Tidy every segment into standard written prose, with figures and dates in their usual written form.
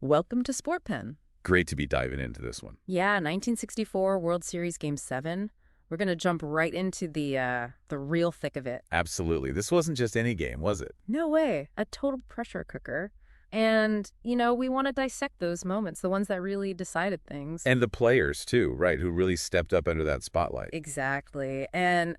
Welcome to Sportpen. Great to be diving into this one. Yeah, 1964 World Series Game 7. We're going to jump right into the real thick of it. Absolutely. This wasn't just any game, was it? No way. A total pressure cooker. And, we want to dissect those moments, the ones that really decided things. And the players, too, right, who really stepped up under that spotlight. Exactly. And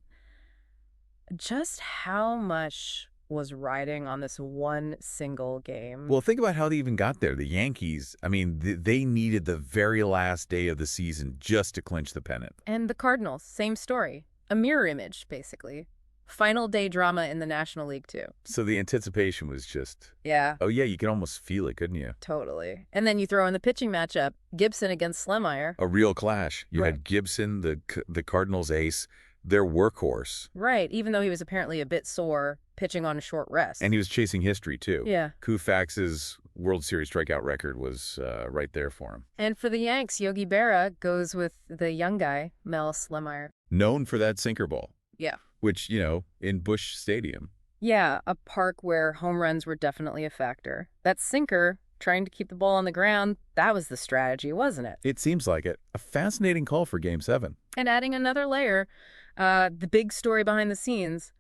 just how much was riding on this one single game. Well, think about how they even got there. The Yankees, they needed the very last day of the season just to clinch the pennant. And the Cardinals, same story. A mirror image, basically. Final day drama in the National League, too. So the anticipation was just... Yeah. Oh, yeah, you could almost feel it, couldn't you? Totally. And then you throw in the pitching matchup, Gibson against Slemeyer. A real clash. You Right. had Gibson, the Cardinals ace, their workhorse. Right, even though he was apparently a bit sore, pitching on a short rest. And he was chasing history, too. Yeah. Koufax's World Series strikeout record was right there for him. And for the Yanks, Yogi Berra goes with the young guy, Mel Slemeyer. Known for that sinker ball. Yeah. Which, in Busch Stadium. Yeah, a park where home runs were definitely a factor. That sinker, trying to keep the ball on the ground, that was the strategy, wasn't it? It seems like it. A fascinating call for Game 7. And adding another layer, the big story behind the scenes,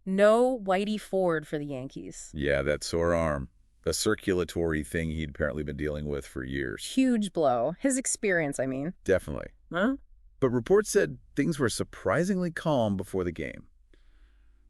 no Whitey Ford for the Yankees. Yeah, that sore arm. The circulatory thing he'd apparently been dealing with for years. Huge blow. His experience, I mean. Definitely. Huh? But reports said things were surprisingly calm before the game.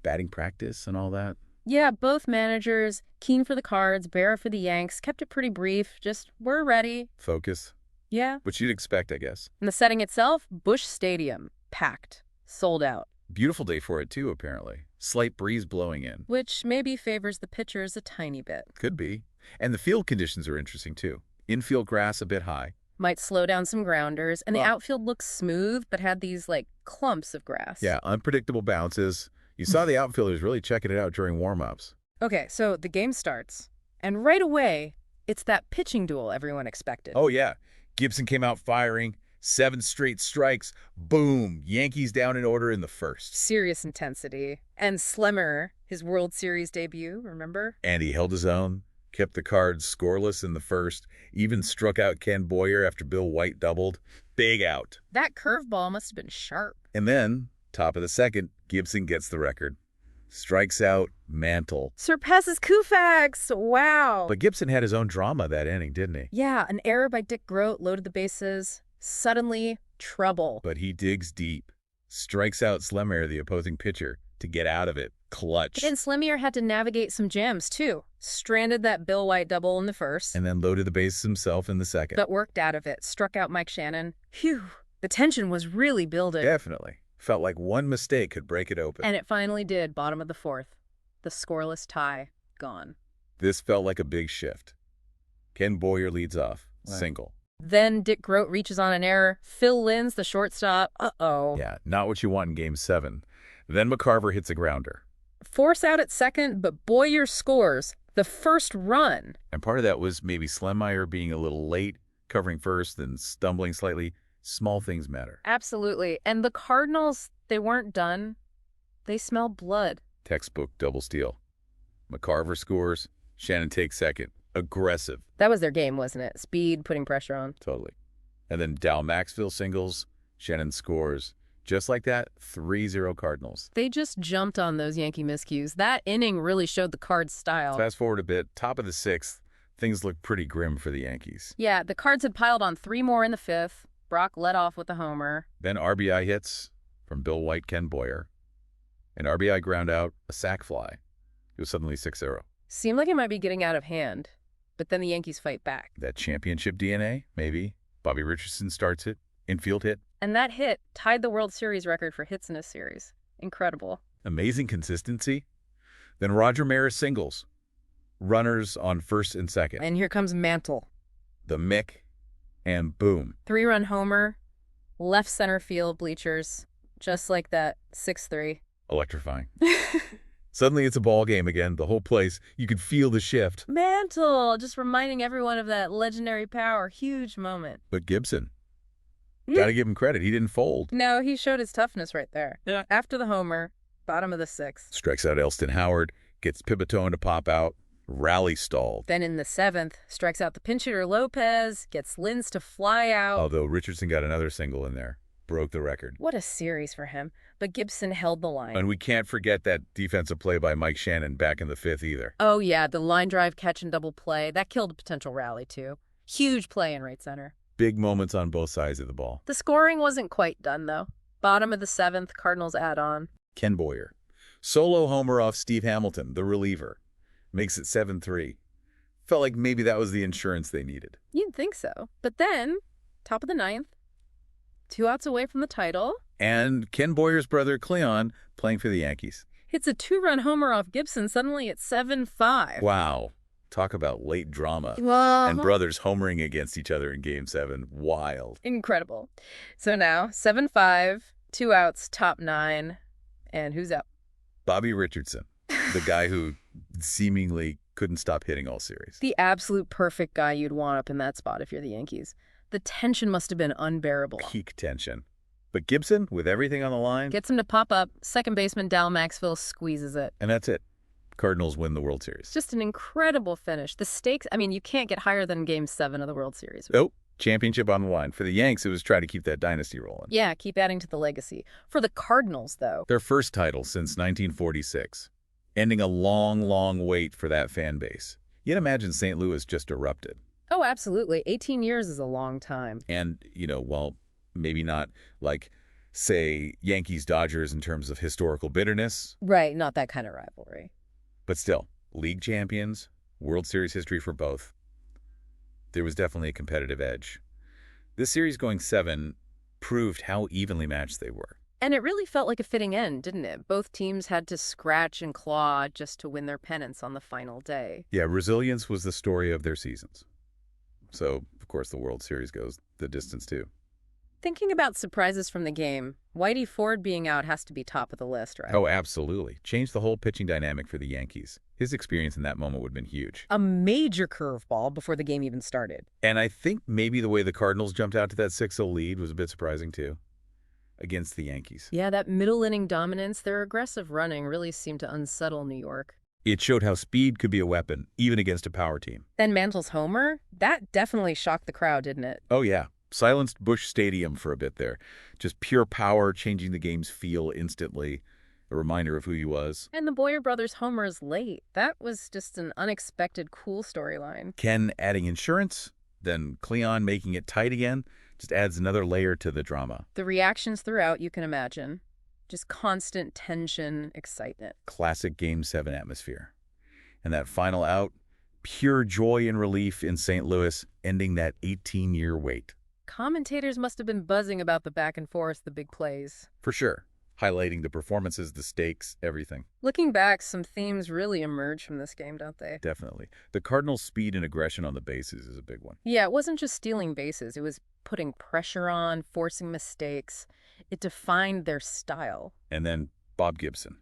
Batting practice and all that. Yeah, both managers, Keen for the Cards, Berra for the Yanks, kept it pretty brief. Just, we're ready. Focus. Yeah. Which you'd expect, I guess. And the setting itself, Busch Stadium, packed, sold out. Beautiful day for it, too, apparently. Slight breeze blowing in. Which maybe favors the pitchers a tiny bit. Could be. And the field conditions are interesting, too. Infield grass a bit high. Might slow down some grounders. And the Well- outfield looks smooth, but had these, clumps of grass. Yeah, unpredictable bounces. You saw the outfielders really checking it out during warm-ups. Okay, so the game starts. And right away, it's that pitching duel everyone expected. Oh, yeah. Gibson came out firing. 7 straight strikes. Boom. Yankees down in order in the first. Serious intensity. And Slemeyer, his World Series debut, remember? And he held his own, kept the Cards scoreless in the first, even struck out Ken Boyer after Bill White doubled. Big out. That curveball must have been sharp. And then, top of the second, Gibson gets the record. Strikes out, mantle. Surpasses Koufax! Wow! But Gibson had his own drama that inning, didn't he? Yeah, an error by Dick Groat loaded the bases. Suddenly, trouble. But he digs deep. Strikes out Slemeyer, the opposing pitcher, to get out of it. Clutch. And Slemeyer had to navigate some jams, too. Stranded that Bill White double in the first. And then loaded the bases himself in the second. But worked out of it. Struck out Mike Shannon. Phew. The tension was really building. Definitely. Felt like one mistake could break it open. And it finally did, bottom of the fourth. The scoreless tie, gone. This felt like a big shift. Ken Boyer leads off. Right. Single. Then Dick Groat reaches on an error. Phil Linz, the shortstop. Uh-oh. Yeah, not what you want in Game 7. Then McCarver hits a grounder. Force out at second, but Boyer scores. The first run. And part of that was maybe Slemeyer being a little late, covering first, then stumbling slightly. Small things matter. Absolutely. And the Cardinals, they weren't done. They smell blood. Textbook double steal. McCarver scores. Shannon takes second. Aggressive. That was their game, wasn't it? Speed, putting pressure on. Totally. And then Dal Maxfield singles. Shannon scores. Just like that, 3-0 Cardinals. They just jumped on those Yankee miscues. That inning really showed the Cards' style. Fast forward a bit, top of the 6th, things look pretty grim for the Yankees. Yeah, the Cards had piled on 3 more in the 5th. Brock led off with a homer. Then RBI hits from Bill White, Ken Boyer. An RBI ground out, a sac fly. It was suddenly 6-0. Seemed like it might be getting out of hand, but then the Yankees fight back. That championship DNA, maybe. Bobby Richardson starts it. Infield hit. And that hit tied the World Series record for hits in a series. Incredible. Amazing consistency. Then Roger Maris singles. Runners on first and second. And here comes Mantle. The Mick, and boom. 3-run homer, left center field bleachers, just like that, 6-3. Electrifying. Suddenly it's a ball game again. The whole place, you could feel the shift. Mantle, just reminding everyone of that legendary power. Huge moment. But Gibson, gotta give him credit. He didn't fold. No, he showed his toughness right there. Yeah. After the homer, bottom of the 6th. Strikes out Elston Howard, gets Pipitone to pop out. Rally stalled. Then in the 7th, strikes out the pinch hitter Lopez, gets Lins to fly out. Although Richardson got another single in there. Broke the record. What a series for him. But Gibson held the line. And we can't forget that defensive play by Mike Shannon back in the 5th either. Oh, yeah, the line drive catch and double play. That killed a potential rally, too. Huge play in right center. Big moments on both sides of the ball. The scoring wasn't quite done, though. Bottom of the 7th, Cardinals add on. Ken Boyer. Solo homer off Steve Hamilton, the reliever. Makes it 7-3. Felt like maybe that was the insurance they needed. You'd think so. But then, top of the 9th, 2 outs away from the title. And Ken Boyer's brother, Cleon, playing for the Yankees. Hits a 2-run homer off Gibson, suddenly it's 7-5. Wow. Talk about late drama. Well, And brothers homering against each other in Game 7. Wild. incredible. So now, 7-5, 2 outs, top 9. And who's up? Bobby Richardson, the guy who seemingly couldn't stop hitting all series. The absolute perfect guy you'd want up in that spot if you're the Yankees. The tension must have been unbearable. Peak tension. But Gibson, with everything on the line, Gets him to pop up. Second baseman Dal Maxfield squeezes it. and that's it. Cardinals win the World Series. It's just an incredible finish. The stakes, I mean, you can't get higher than Game 7 of the World Series. Oh, championship on the line. For the Yanks, it was try to keep that dynasty rolling. Yeah, keep adding to the legacy. For the Cardinals, though, Their first title since 1946. Ending a long, long wait for that fan base. You'd imagine St. Louis just erupted. oh, absolutely. 18 years is a long time. And, well, maybe not like, say, Yankees-Dodgers in terms of historical bitterness, Right, not that kind of rivalry. but still, league champions, World Series history for both. There was definitely a competitive edge. This series going 7 proved how evenly matched they were. And it really felt like a fitting end, didn't it? Both teams had to scratch and claw just to win their pennants on the final day. Yeah, resilience was the story of their seasons. So, of course, the World Series goes the distance, too. Thinking about surprises from the game, Whitey Ford being out has to be top of the list, right? Oh, absolutely. Changed the whole pitching dynamic for the Yankees. His experience in that moment would have been huge. A major curveball before the game even started. And I think maybe the way the Cardinals jumped out to that 6-0 lead was a bit surprising, too, against the Yankees. Yeah, that middle inning dominance, their aggressive running really seemed to unsettle New York. It showed how speed could be a weapon, even against a power team. Then Mantle's homer, that definitely shocked the crowd, didn't it? Oh, yeah. Silenced Busch Stadium for a bit there. Just pure power, changing the game's feel instantly. A reminder of who he was. And the Boyer brothers' homer is late. That was just an unexpected cool storyline. Ken adding insurance, then Cleon making it tight again, just adds another layer to the drama. The reactions throughout, you can imagine. Just constant tension, excitement. Classic Game 7 atmosphere. And that final out, pure joy and relief in St. Louis, ending that 18-year wait. Commentators must have been buzzing about the back and forth, the big plays. For sure. Highlighting the performances, the stakes, everything. Looking back, some themes really emerge from this game, don't they? Definitely. The Cardinals' speed and aggression on the bases is a big one. Yeah, it wasn't just stealing bases. It was putting pressure on, forcing mistakes. It defined their style. And then Bob Gibson.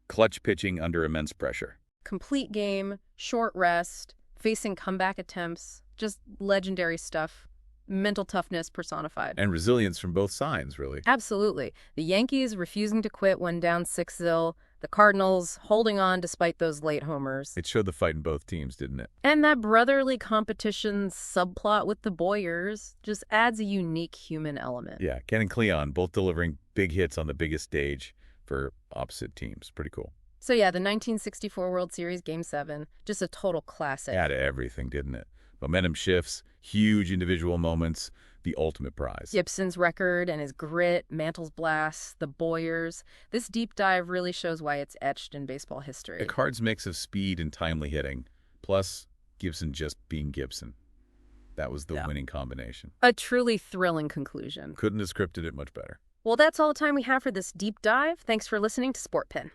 Clutch pitching under immense pressure. Complete game, short rest, facing comeback attempts, just legendary stuff. Mental toughness personified. And resilience from both sides, really. Absolutely. The Yankees refusing to quit when down 6-0. The Cardinals holding on despite those late homers. It showed the fight in both teams, didn't it? And that brotherly competition subplot with the Boyers just adds a unique human element. Yeah, Ken and Cleon both delivering big hits on the biggest stage for opposite teams. Pretty cool. So yeah, the 1964 World Series Game 7, just a total classic. Added everything, didn't it? Momentum shifts, huge individual moments, the ultimate prize. Gibson's record and his grit, Mantle's blast, the Boyers. This deep dive really shows why it's etched in baseball history. A Cards mix of speed and timely hitting, plus Gibson just being Gibson. That was the winning combination. A truly thrilling conclusion. Couldn't have scripted it much better. Well, that's all the time we have for this deep dive. Thanks for listening to Sportpen.